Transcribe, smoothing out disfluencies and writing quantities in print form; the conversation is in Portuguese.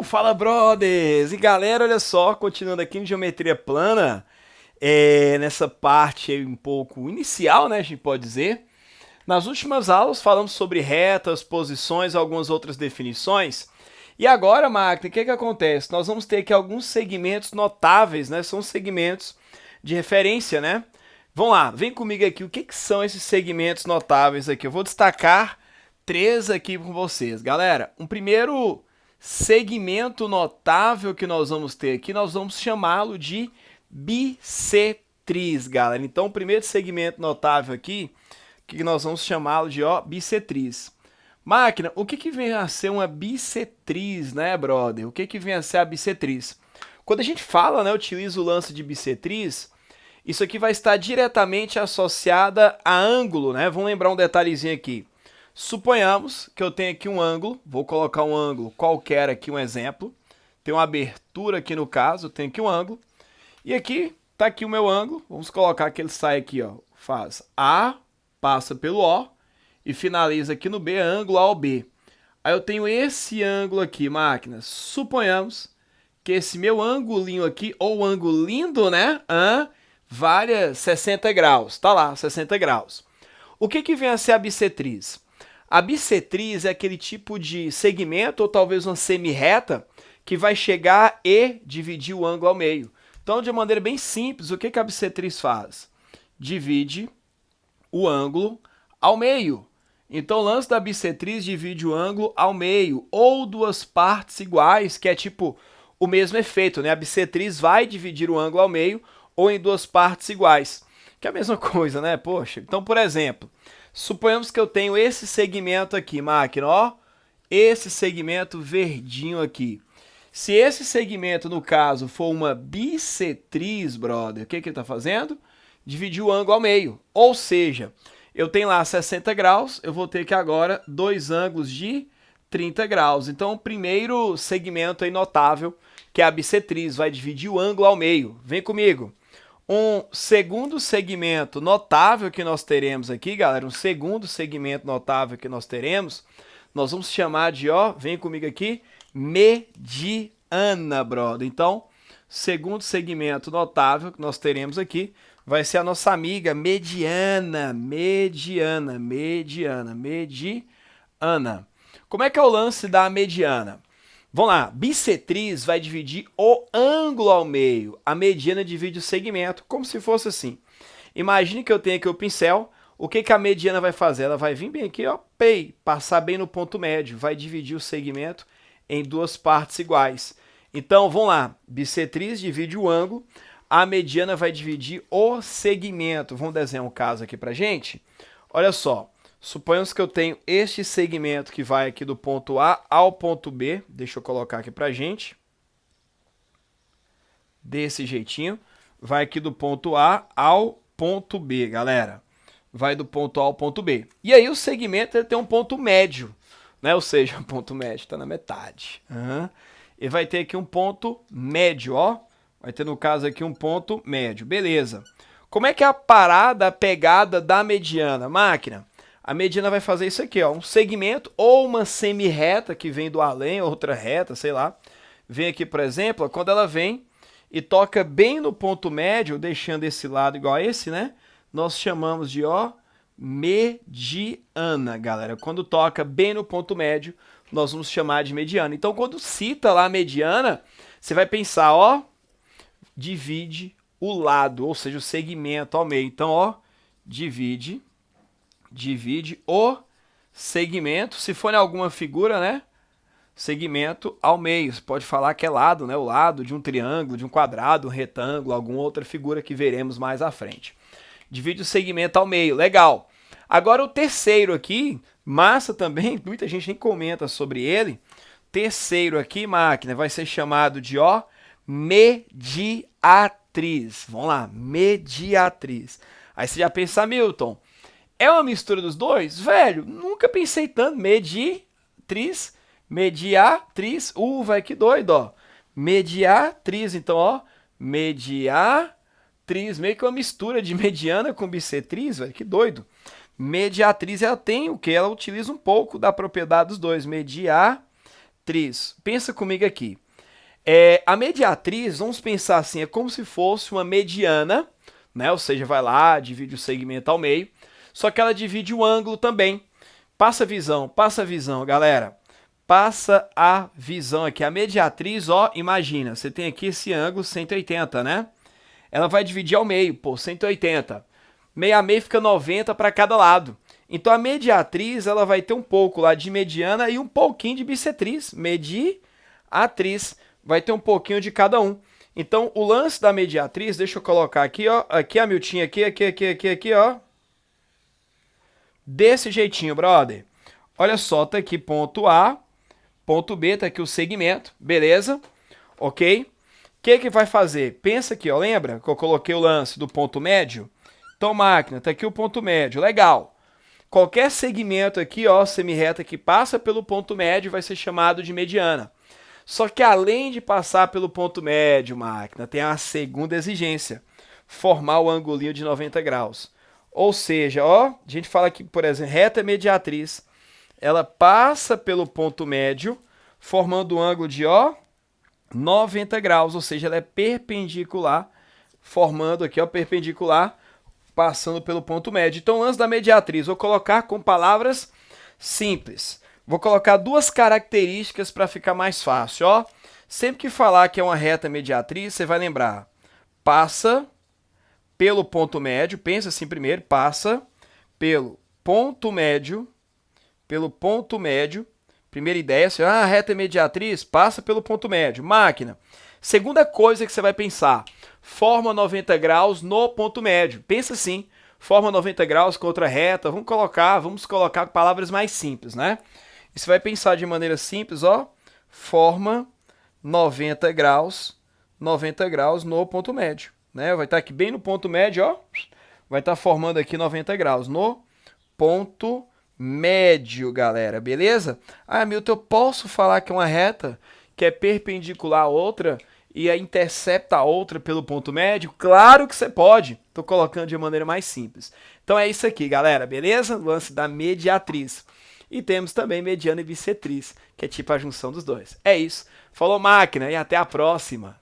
Fala, brothers! E galera, olha só, continuando aqui em geometria plana, nessa parte aí um pouco inicial, né, a gente pode dizer. Nas últimas aulas falamos sobre retas, posições, algumas outras definições. E agora, máquina, o que que acontece? Nós vamos ter aqui alguns segmentos notáveis, né? São segmentos de referência, né? Vamos lá, vem comigo aqui. O que que são esses segmentos notáveis aqui? Eu vou destacar três aqui com vocês. Galera, um primeiro segmento notável que nós vamos ter aqui, nós vamos chamá-lo de bissetriz, galera. Então, o primeiro segmento notável aqui, que nós vamos chamá-lo de bissetriz. Máquina, o que que vem a ser uma bissetriz, né, brother? O que que vem a ser a bissetriz? Quando a gente fala, né, utiliza o lance de bissetriz, isso aqui vai estar diretamente associada a ângulo, né? Vamos lembrar um detalhezinho aqui. Suponhamos que eu tenho aqui um ângulo, vou colocar um ângulo qualquer aqui, um exemplo. Tem uma abertura aqui no caso, tenho aqui um ângulo. E aqui, tá aqui o meu ângulo, vamos colocar que ele sai aqui, ó. Faz A, passa pelo O e finaliza aqui no B, ângulo AOB. Aí eu tenho esse ângulo aqui, máquina. Suponhamos que esse meu angulinho aqui, ou ângulo lindo, né? Vale 60 graus, tá lá, 60 graus. O que que vem a ser a bissetriz? A bissetriz é aquele tipo de segmento, ou talvez uma semi-reta, que vai chegar e dividir o ângulo ao meio. Então, de maneira bem simples, o que que a bissetriz faz? Divide o ângulo ao meio. Então, o lance da bissetriz divide o ângulo ao meio, ou duas partes iguais, que é tipo o mesmo efeito, né? A bissetriz vai dividir o ângulo ao meio, ou em duas partes iguais, que é a mesma coisa, né? Poxa, então, por exemplo, suponhamos que eu tenho esse segmento aqui, máquina, ó, esse segmento verdinho aqui. Se esse segmento, no caso, for uma bissetriz, brother, o que que ele está fazendo? Dividir o ângulo ao meio. Ou seja, eu tenho lá 60 graus, eu vou ter que agora dois ângulos de 30 graus. Então, o primeiro segmento aí notável, que é a bissetriz, vai dividir o ângulo ao meio. Vem comigo. Um segundo segmento notável que nós teremos aqui, galera, um segundo segmento notável que nós teremos, nós vamos chamar de, vem comigo aqui, mediana, brother. Então, segundo segmento notável que nós teremos aqui vai ser a nossa amiga mediana. Como é que é o lance da mediana? Vamos lá, bissetriz vai dividir o ângulo ao meio, a mediana divide o segmento, como se fosse assim. Imagine que eu tenho aqui o pincel, o que que a mediana vai fazer? Ela vai vir bem aqui, passar bem no ponto médio, vai dividir o segmento em duas partes iguais. Então, vamos lá, bissetriz divide o ângulo, a mediana vai dividir o segmento. Vamos desenhar um caso aqui pra gente? Olha só. Suponhamos que eu tenho este segmento que vai aqui do ponto A ao ponto B. Deixa eu colocar aqui pra gente. Desse jeitinho. Vai aqui do ponto A ao ponto B, galera. Vai do ponto A ao ponto B. E aí o segmento ele tem um ponto médio, né? Ou seja, o ponto médio está na metade. E vai ter aqui um ponto médio, ó. Vai ter no caso aqui um ponto médio. Beleza. Como é que é a parada, a pegada da mediana, máquina? A mediana vai fazer isso aqui, ó, um segmento ou uma semi-reta que vem do além, outra reta, sei lá. Vem aqui, por exemplo, ó, quando ela vem e toca bem no ponto médio, deixando esse lado igual a esse, né? Nós chamamos de, mediana, galera. Quando toca bem no ponto médio, nós vamos chamar de mediana. Então, quando cita lá a mediana, você vai pensar, divide o lado, ou seja, o segmento ao meio. Então, divide o segmento, se for em alguma figura, né? Segmento ao meio. Você pode falar que é lado, né? O lado de um triângulo, de um quadrado, um retângulo, alguma outra figura que veremos mais à frente. Divide o segmento ao meio. Legal. Agora o terceiro aqui, massa também, muita gente nem comenta sobre ele. Terceiro aqui, máquina, vai ser chamado de, mediatriz. Vamos lá, mediatriz. Aí você já pensa, Milton, é uma mistura dos dois? Velho, nunca pensei tanto. Mediatriz, vai que doido, mediatriz, então, mediatriz, meio que uma mistura de mediana com bissetriz, velho, que doido. Mediatriz, ela tem o que? Ela utiliza um pouco da propriedade dos dois, mediatriz. mediatriz, pensa comigo aqui. A mediatriz, vamos pensar assim, é como se fosse uma mediana, né? Ou seja, vai lá, divide o segmento ao meio, só que ela divide o ângulo também. Passa a visão, galera. Passa a visão aqui. A mediatriz, ó, imagina, você tem aqui esse ângulo 180, né? Ela vai dividir ao meio, pô, 180. Meio a meio fica 90 para cada lado. Então a mediatriz, ela vai ter um pouco lá de mediana e um pouquinho de bissetriz. Mediatriz vai ter um pouquinho de cada um. Então o lance da mediatriz, deixa eu colocar aqui, ó, aqui a Miltinha, aqui, ó. Desse jeitinho, brother. Olha só, tá aqui ponto A, ponto B, tá aqui o segmento, beleza? Ok? O que vai fazer? Pensa aqui, ó, lembra que eu coloquei o lance do ponto médio? Então, máquina, tá aqui o ponto médio, legal. Qualquer segmento aqui, ó, semirreta que passa pelo ponto médio vai ser chamado de mediana. Só que além de passar pelo ponto médio, máquina, tem a segunda exigência, formar o angulinho de 90 graus. Ou seja, ó, a gente fala aqui, por exemplo, reta mediatriz, ela passa pelo ponto médio, formando um ângulo de, ó, 90 graus, ou seja, ela é perpendicular, formando aqui, ó, perpendicular, passando pelo ponto médio. Então, antes da mediatriz, vou colocar com palavras simples. Vou colocar duas características para ficar mais fácil, ó. Sempre que falar que é uma reta mediatriz, você vai lembrar, passa pelo ponto médio, pensa assim primeiro, passa pelo ponto médio, primeira ideia, assim, a reta mediatriz passa pelo ponto médio, máquina. Segunda coisa que você vai pensar, forma 90 graus no ponto médio, pensa assim, forma 90 graus com outra reta, vamos colocar palavras mais simples, né? E você vai pensar de maneira simples, ó, forma 90 graus no ponto médio. Né? Vai estar aqui bem no ponto médio, ó. Vai estar formando aqui 90 graus no ponto médio, galera. Beleza? Ah, Milton, eu posso falar que é uma reta que é perpendicular a outra e a intercepta a outra pelo ponto médio? Claro que você pode. Estou colocando de maneira mais simples. Então é isso aqui, galera. Beleza? Lance da mediatriz. E temos também mediana e bissetriz, que é tipo a junção dos dois. É isso. Falou, máquina, e até a próxima.